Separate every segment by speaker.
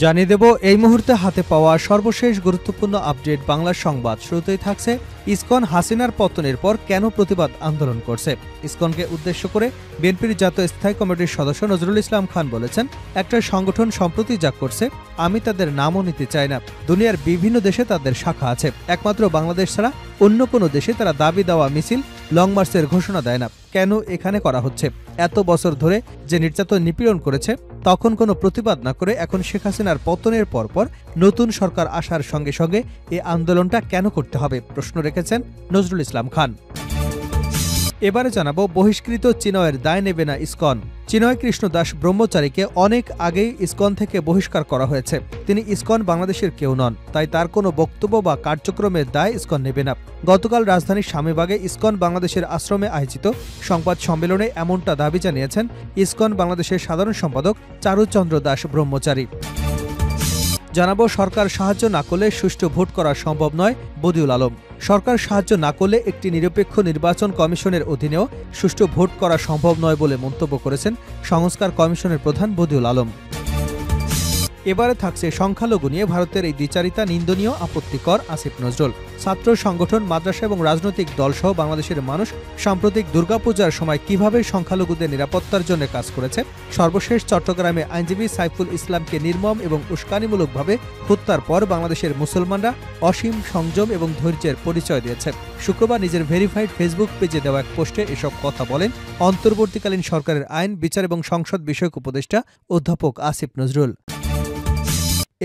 Speaker 1: জানিয়ে দেব এই মুহূর্তে হাতে পাওয়া সর্বশেষ গুরুত্বপূর্ণ আপডেট বাংলা সংবাদ। শুরুতেই থাকছে ইসকন হাসিনার পতনের পর কেন প্রতিবাদ আন্দোলন করছে। ইসকনকে উদ্দেশ্য করে বিএনপির জাতীয় স্থায়ী কমিটির সদস্য নজরুল ইসলাম খান বলেছেন, একটা সংগঠন সম্প্রতি যা করছে আমি তাদের নামও নিতে চাই না। দুনিয়ার বিভিন্ন দেশে তাদের শাখা আছে, একমাত্র বাংলাদেশ ছাড়া অন্য কোনো দেশে তারা দাবি দেওয়া মিছিল, লং মার্চের ঘোষণা দেয় না। কেন এখানে করা হচ্ছে? এত বছর ধরে যে নির্যাতন নিপীড়ন করেছে তখন কোনো প্রতিবাদ না করে এখন শেখ হাসিনার পতনের পরপর নতুন সরকার আসার সঙ্গে সঙ্গে এই আন্দোলনটা কেন করতে হবে, প্রশ্ন রেখেছেন নজরুল ইসলাম খান। এবারে জানাবো বহিষ্কৃত চিনয়ের দায় নেবে না ইসকন। চিনয় কৃষ্ণ দাস ব্রহ্মচারীকে অনেক আগেই ইসকন থেকে বহিষ্কার করা হয়েছে। তিনি ইসকন বাংলাদেশের কেউ নন, তাই তার কোনো বক্তব্য বা কার্যক্রমের দায় ইসকন নেবে না। গতকাল রাজধানীর স্বামীবাগে ইসকন বাংলাদেশের আশ্রমে আয়োজিত সংবাদ সম্মেলনে এমনটা দাবি জানিয়েছেন ইসকন বাংলাদেশের সাধারণ সম্পাদক চারুচন্দ্র দাস ব্রহ্মচারী। জানাবো সরকার সাহায্য না করলে সুষ্ঠু ভোট করা সম্ভব নয়, বদিউল আলম। সরকার সাহায্য না করলে একটি নিরপেক্ষ নির্বাচন কমিশনের অধীনেও সুষ্ঠু ভোট করা সম্ভব নয় বলে মন্তব্য করেছেন সংস্কার কমিশনের প্রধান বদিউল আলম। এবারে থাকছে সংখ্যালঘু নিয়ে ভারতের এই দ্বিচারিতা নিন্দনীয়, আপত্তিকর আসিফ নজরুল। ছাত্র সংগঠন, মাদ্রাসা এবং রাজনৈতিক দলসহ বাংলাদেশের মানুষ সাম্প্রতিক দুর্গাপূজার সময় কিভাবে সংখ্যালঘুদের নিরাপত্তার জন্য কাজ করেছে, সর্বশেষ চট্টগ্রামে আইনজীবী সাইফুল ইসলামকে নির্মম এবং উস্কানিমূলকভাবে হত্যার পর বাংলাদেশের মুসলমানরা অসীম সংযম এবং ধৈর্যের পরিচয় দিয়েছে। শুক্রবার নিজের ভেরিফাইড ফেসবুক পেজে দেওয়া এক পোস্টে এসব কথা বলেন অন্তর্বর্তীকালীন সরকারের আইন, বিচার এবং সংসদ বিষয়ক উপদেষ্টা অধ্যাপক আসিফ নজরুল।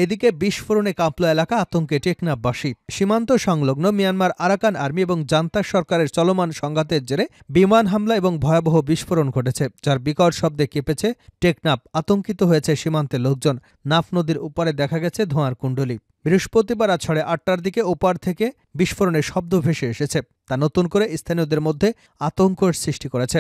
Speaker 1: এদিকে বিস্ফোরণে কাঁপল এলাকা, আতঙ্কে টেকনাফবাসী। সীমান্ত সংলগ্ন মিয়ানমার আরাকান আর্মি এবং জান্তা সরকারের চলমান সংঘাতের জেরে বিমান হামলা এবং ভয়াবহ বিস্ফোরণ ঘটেছে, যার বিকট শব্দে কেঁপেছে টেকনাফ। আতঙ্কিত হয়েছে সীমান্তের লোকজন। নাফ নদীর ওপারে দেখা গেছে ধোঁয়ার কুণ্ডলী। বৃহস্পতিবার রাত 8:30টার দিকে ওপার থেকে বিস্ফোরণের শব্দ ভেসে এসেছে, তা নতুন করে স্থানীয়দের মধ্যে আতঙ্কের সৃষ্টি করেছে।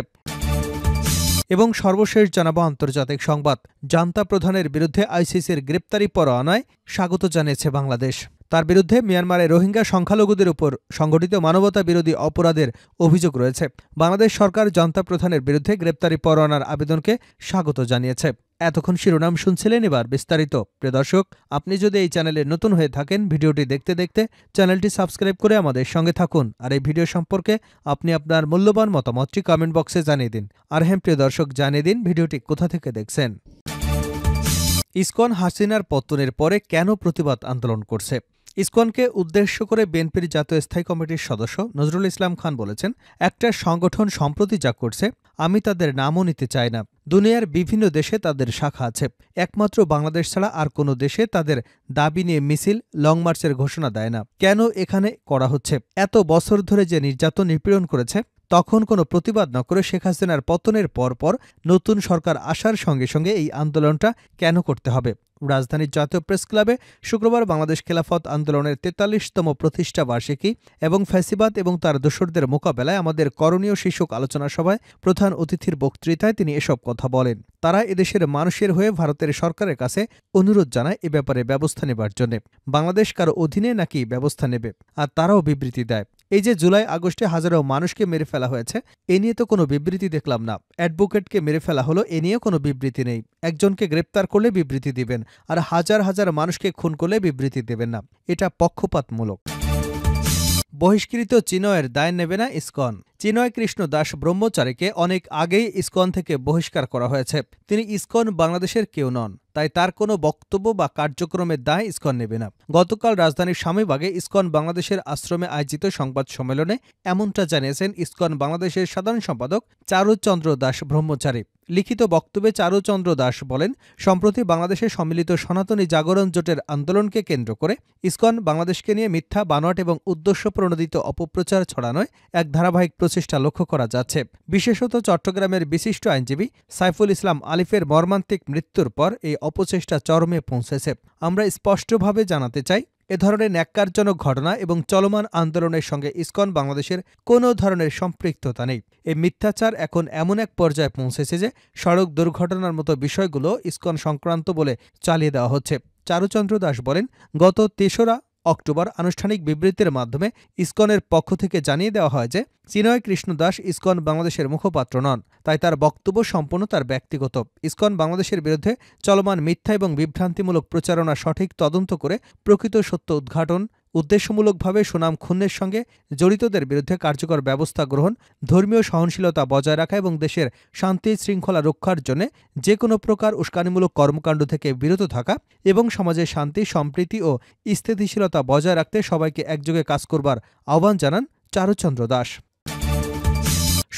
Speaker 1: এবং সর্বশেষ জানাবো আন্তর্জাতিক সংবাদ। জান্তা প্রধানের বিরুদ্ধে আইসিসির গ্রেপ্তারি পরোয়ানায় স্বাগত জানিয়েছে বাংলাদেশ। তার বিরুদ্ধে মিয়ানমারে রোহিঙ্গা সংখ্যালঘুদের উপর সংঘটিত মানবতা বিরোধী অপরাধের অভিযোগ রয়েছে। বাংলাদেশ সরকার জান্তা প্রধানের বিরুদ্ধে গ্রেপ্তারি পরোয়ানার আবেদনকে স্বাগত জানিয়েছে। এতক্ষণ শিরোনাম শুনছিলেন, এবার বিস্তারিত। প্রিয় দর্শক, আপনি যদি এই চ্যানেলে নতুন হয়ে থাকেন, ভিডিওটি দেখতে দেখতে চ্যানেলটি সাবস্ক্রাইব করে আমাদের সঙ্গে থাকুন। আর এই ভিডিও সম্পর্কে আপনি আপনার মূল্যবান মতামতটি কমেন্ট বক্সে জানিয়ে দিন। আর হ্যাঁ প্রিয় দর্শক, জানিয়ে দিন ভিডিওটি কোথা থেকে দেখছেন। ইসকন হাসিনার পতনের পরে কেন প্রতিবাদ আন্দোলন করছে? ইসকনকে উদ্দেশ্য করে বিএনপির জাতীয় স্থায়ী কমিটির সদস্য নজরুল ইসলাম খান বলেছেন, একটা সংগঠন সম্প্রতি যা করছে আমি তাদের নামও নিতে চাই না। দুনিয়ার বিভিন্ন দেশে তাদের শাখা আছে, একমাত্র বাংলাদেশ ছাড়া আর কোনো দেশে তাদের দাবি নিয়ে মিছিল, লং মার্চের ঘোষণা দেয় না। কেন এখানে করা হচ্ছে? এত বছর ধরে যে নির্যাতন নিপীড়ন করেছে তখন কোনো প্রতিবাদ না করে শেখ হাসিনার পতনের পরপর নতুন সরকার আসার সঙ্গে সঙ্গে এই আন্দোলনটা কেন করতে হবে? রাজধানীর জাতীয় প্রেস ক্লাবে শুক্রবার বাংলাদেশ খেলাফত আন্দোলনের 43তম প্রতিষ্ঠা বার্ষিকী এবং ফ্যাসিবাদ এবং তার দোসরদের মোকাবেলায় আমাদের করণীয় শীর্ষক আলোচনা সভায় প্রধান অতিথির বক্তৃতায় তিনি এসব কথা বলেন। তারা এদেশের মানুষের হয়ে ভারতের সরকারের কাছে অনুরোধ জানায় এ ব্যাপারে ব্যবস্থা নেবার জন্য। বাংলাদেশ কারো অধীনে নাকি ব্যবস্থা নেবে, আর তারাও বিবৃতি দেয়। এই যে জুলাই আগস্টে হাজারো মানুষকে মেরে ফেলা হয়েছে, এ নিয়ে তো কোনো বিবৃতি দেখলাম না। অ্যাডভোকেটকে মেরে ফেলা হলো, এ নিয়ে কোনো বিবৃতি নেই। একজনকে গ্রেপ্তার করলে বিবৃতি দিবেন, আর হাজার হাজার মানুষকে খুন করলে বিবৃতি দেবেন না। এটা পক্ষপাতমূলক। বহিষ্কৃত চিনয়ের দায় নেবে না ইসকন। চিনয় কৃষ্ণ দাস ব্রহ্মচারীকে অনেক আগেই ইসকন থেকে বহিষ্কার করা হয়েছে। তিনি ইসকন বাংলাদেশের কেউ নন, তাই তার কোনো বক্তব্য বা কার্যক্রমের দায় ইসকন নেবে না। গতকাল রাজধানীর স্বামীবাগে ইসকন বাংলাদেশের আশ্রমে আয়োজিত সংবাদ সম্মেলনে এমনটা জানিয়েছেন ইসকন বাংলাদেশের সাধারণ সম্পাদক চারুচন্দ্র দাস ব্রহ্মচারী। লিখিত বক্তব্যে চারুচন্দ্র দাস বলেন, সম্প্রতি বাংলাদেশে সম্মিলিত সনাতনী জাগরণ জোটের আন্দোলনকে কেন্দ্র করে ইসকন বাংলাদেশকে নিয়ে মিথ্যা, বানোয়াট এবং উদ্দেশ্যপ্রণোদিত অপপ্রচার ছড়ানোয় এক ধারাবাহিক প্রচেষ্টা লক্ষ্য করা যাচ্ছে। বিশেষত চট্টগ্রামের বিশিষ্ট আইনজীবী সাইফুল ইসলাম আলিফের মর্মান্তিক মৃত্যুর পর এই অপচেষ্টা চরমে পৌঁছেছে। আমরা স্পষ্টভাবে জানাতে চাই, এ ধরনের ন্যাক্কারজনক ঘটনা এবং চলমান আন্দোলনের সঙ্গে ইসকন বাংলাদেশের কোনো ধরনের সম্পৃক্ততা নেই। এই মিথ্যাচার এখন এমন এক পর্যায়ে পৌঁছেছে যে সড়ক দুর্ঘটনার মতো বিষয়গুলো ইসকন সংক্রান্ত বলে চালিয়ে দেওয়া হচ্ছে। চারুচন্দ্র দাস বলেন, গত 3রা অক্টোবর আনুষ্ঠানিক বিবৃতির মাধ্যমে ইসকনের পক্ষ থেকে জানিয়ে দেওয়া হয় যে চিন্ময় কৃষ্ণ দাস ইসকন বাংলাদেশের মুখপাত্র নন, তাই তার বক্তব্য সম্পূর্ণ তার ব্যক্তিগত। ইসকন বাংলাদেশের বিরুদ্ধে চলমান মিথ্যা এবং বিভ্রান্তিমূলক প্রচারণা সঠিক তদন্ত করে প্রকৃত সত্য উদ্ঘাটন, উদ্দেশ্যমূলকভাবে সুনাম ক্ষুণ্ণের সঙ্গে জড়িতদের বিরুদ্ধে কার্যকর ব্যবস্থা গ্রহণ, ধর্মীয় সহনশীলতা বজায় রাখা এবং দেশের শান্তি শৃঙ্খলা রক্ষার জন্য যে কোনো প্রকার উস্কানিমূলক কর্মকাণ্ড থেকে বিরত থাকা এবং সমাজে শান্তি, সম্প্রীতি ও স্থিতিশীলতা বজায় রাখতে সবাইকে একযোগে কাজ করবার আহ্বান জানান চারুচন্দ্র দাস।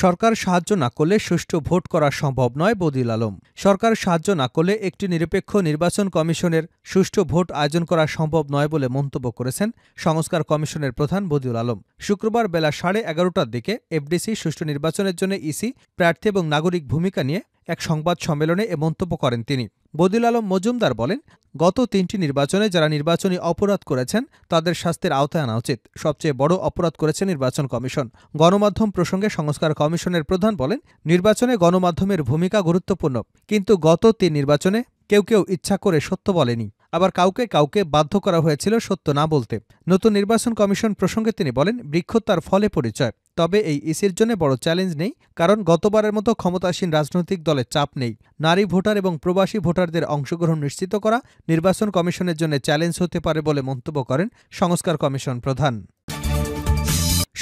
Speaker 1: সরকার সাহায্য না করলে সুষ্ঠু ভোট করা সম্ভব নয়, বদিউল আলম। সরকার সাহায্য না করলে একটি নিরপেক্ষ নির্বাচন কমিশনের সুষ্ঠু ভোট আয়োজন করা সম্ভব নয় বলে মন্তব্য করেছেন সংস্কার কমিশনের প্রধান বদিউল আলম। শুক্রবার বেলা 11:30টার দিকে এফডিসি সুষ্ঠু নির্বাচনের জন্য ইসি, প্রার্থী এবং নাগরিক ভূমিকা নিয়ে এক সংবাদ সম্মেলনে এ মন্তব্য করেন তিনি। বদিউল আলম মজুমদার বলেন, গত 3টি নির্বাচনে যারা নির্বাচনী অপরাধ করেছেন তাদের শাস্তির আওতায় আনা উচিত। সবচেয়ে বড় অপরাধ করেছে নির্বাচন কমিশন। গণমাধ্যম প্রসঙ্গে সংস্কার কমিশনের প্রধান বলেন, নির্বাচনে গণমাধ্যমের ভূমিকা গুরুত্বপূর্ণ, কিন্তু গত 3 নির্বাচনে কেউ কেউ ইচ্ছা করে সত্য বলেনি, আবার কাউকে কাউকে বাধ্য করা হয়েছিল সত্য না বলতে। নতুন নির্বাচন কমিশন প্রসঙ্গে তিনি বলেন, বৃক্ষ তার ফলে পরিচয়। তবে এই ইসির জন্য বড় চ্যালেঞ্জ নেই, কারণ গতবারের মতো ক্ষমতাসীন রাজনৈতিক দলের চাপ নেই। নারী ভোটার এবং প্রবাসী ভোটারদের অংশগ্রহণ নিশ্চিত করা নির্বাচন কমিশনের জন্য চ্যালেঞ্জ হতে পারে বলে মন্তব্য করেন সংস্কার কমিশন প্রধান।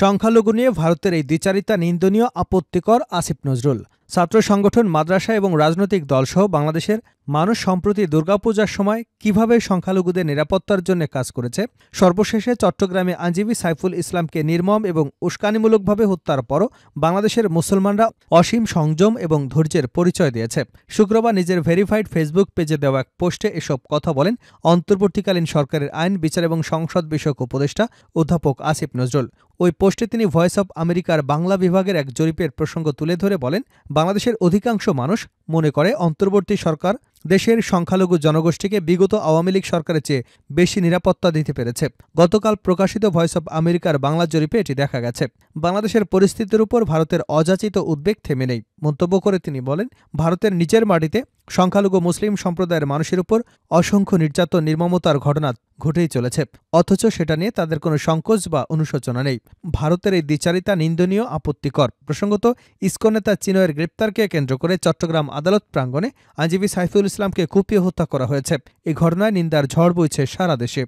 Speaker 1: সংখ্যালঘু নিয়ে ভারতের এই দ্বিচারিতা নিন্দনীয়, আপত্তিকর। আসিফ নজরুল। ছাত্র সংগঠন, মাদ্রাসা এবং রাজনৈতিক দলসহ বাংলাদেশের মানুষ সম্প্রতি দুর্গাপূজার সময় কিভাবে সংখ্যালঘুদের নিরাপত্তার জন্য কাজ করেছে, সর্বশেষে চট্টগ্রামে আইনজীবী সাইফুল ইসলামকে নির্মম এবং উস্কানিমূলকভাবে হত্যার পরও বাংলাদেশের মুসলমানরা অসীম সংযম এবং ধৈর্যের পরিচয় দিয়েছে। শুক্রবার নিজের ভেরিফাইড ফেসবুক পেজে দেওয়া এক পোস্টে এসব কথা বলেন অন্তর্বর্তীকালীন সরকারের আইন, বিচার এবং সংসদ বিষয়ক উপদেষ্টা অধ্যাপক আসিফ নজরুল। ওই পোস্টে তিনি ভয়েস অব আমেরিকার বাংলা বিভাগের এক জরিপের প্রসঙ্গ তুলে ধরে বলেন, বাংলাদেশের অধিকাংশ মানুষ মনে করে অন্তর্বর্তী সরকার দেশের সংখ্যালঘু জনগোষ্ঠীকে বিগত আওয়ামী লীগ সরকারের চেয়ে বেশি নিরাপত্তা দিতে পেরেছে। গতকাল প্রকাশিত ভয়েস অব আমেরিকার বাংলা জরিপে এটি দেখা গেছে। বাংলাদেশের পরিস্থিতির উপর ভারতের অযাচিত উদ্বেগ থেমে নেই। মন্তব্য করে তিনি বলেন, ভারতের নিচের মাটিতে সংখ্যালঘু মুসলিম সম্প্রদায়ের মানুষের উপর অসংখ্য নির্যাতন, নির্মমতার ঘটনা ঘটেই চলেছে, অথচ সেটা নিয়ে তাদের কোনো সংকোচ বা অনুশোচনা নেই। ভারতের এই দ্বিচারিতা নিন্দনীয়, আপত্তিকর। প্রসঙ্গত, ইসকন নেতা চিনয়ের গ্রেপ্তারকে কেন্দ্র করে চট্টগ্রাম আদালত প্রাঙ্গণে আইনজীবী সাইফুল ইসলামকে কুপিয়ে হত্যা করা হয়েছে। এই ঘটনায় নিন্দার ঝড় বইছে সারা দেশে।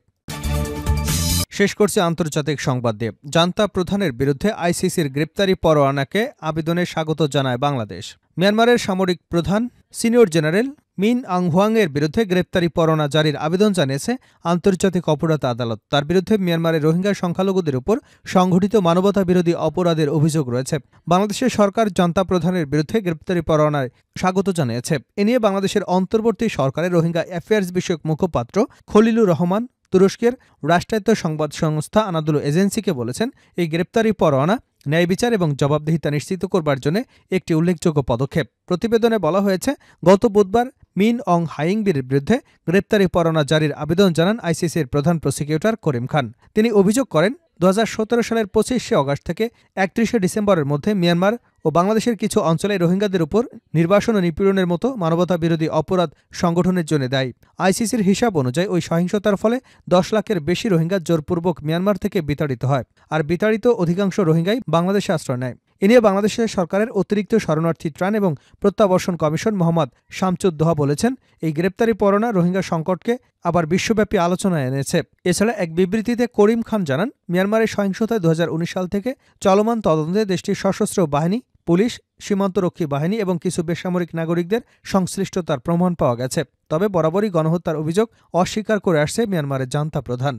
Speaker 1: শেষ করছে আন্তর্জাতিক সংবাদ দিয়ে। জান্তা প্রধানের বিরুদ্ধে আইসিসির গ্রেপ্তারি পরোয়ানাকে আবেদনে স্বাগত জানায় বাংলাদেশ। মিয়ানমারের সামরিক প্রধান সিনিয়র জেনারেল মিন আং হুয়াংয়ের বিরুদ্ধে গ্রেপ্তারি পরোয়ানা জারির আবেদন জানিয়েছে আন্তর্জাতিক অপরাধ আদালত। তার বিরুদ্ধে মিয়ানমারের রোহিঙ্গা সংখ্যালঘুদের উপর সংঘটিত মানবতা বিরোধী অপরাধের অভিযোগ রয়েছে। বাংলাদেশের সরকার জান্তা প্রধানের বিরুদ্ধে গ্রেপ্তারি পরোয়ানায় স্বাগত জানিয়েছে। এ নিয়ে বাংলাদেশের অন্তর্বর্তী সরকারের রোহিঙ্গা অ্যাফেয়ার্স বিষয়ক মুখপাত্র খলিলুর রহমান তুরস্কের রাষ্ট্রায়ত্ত সংবাদ সংস্থা আনাদুলু এজেন্সিকে বলেছেন, এই গ্রেপ্তারি পরোয়ানা ন্যায় বিচার এবং জবাবদিহিতা নিশ্চিত করবার জন্য একটি উল্লেখযোগ্য পদক্ষেপ। প্রতিবেদনে বলা হয়েছে, গত বুধবার মিন অং হাইংবির বিরুদ্ধে গ্রেপ্তারি পরোয়ানা জারির আবেদন জানান আইসিসির প্রধান প্রসিকিউটর করিম খান। তিনি অভিযোগ করেন, 2017 সালের 25শে অগাস্ট থেকে 31শে ডিসেম্বরের মধ্যে মিয়ানমার ও বাংলাদেশের কিছু অঞ্চলে রোহিঙ্গাদের উপর নির্বাসন ও নিপীড়নের মতো মানবতা বিরোধী অপরাধ সংগঠনের জন্য দায়ী। আইসিসির হিসাব অনুযায়ী ওই সহিংসতার ফলে 10 লাখের বেশি রোহিঙ্গা জোরপূর্বক মিয়ানমার থেকে বিতাড়িত হয়, আর বিতাড়িত অধিকাংশ রোহিঙ্গাই বাংলাদেশে আশ্রয় নেয়। এ নিয়ে বাংলাদেশের সরকারের অতিরিক্ত শরণার্থী ত্রাণ এবং প্রত্যাবর্ষণ কমিশন মোহাম্মদ শামসুদ্দোহা বলেছেন, এই গ্রেপ্তারি পরোয়ানা রোহিঙ্গা সংকটকে আবার বিশ্বব্যাপী আলোচনায় এনেছে। এছাড়া এক বিবৃতিতে করিম খান জানান, মিয়ানমারের সহিংসতায় 2019 সাল থেকে চলমান তদন্তে দেশটির সশস্ত্র বাহিনী, পুলিশ, সীমান্তরক্ষী বাহিনী এবং কিছু বেসামরিক নাগরিকদের সংশ্লিষ্টতার প্রমাণ পাওয়া গেছে। তবে বরাবরই গণহত্যার অভিযোগ অস্বীকার করে আসছে মিয়ানমারের জান্তা প্রধান।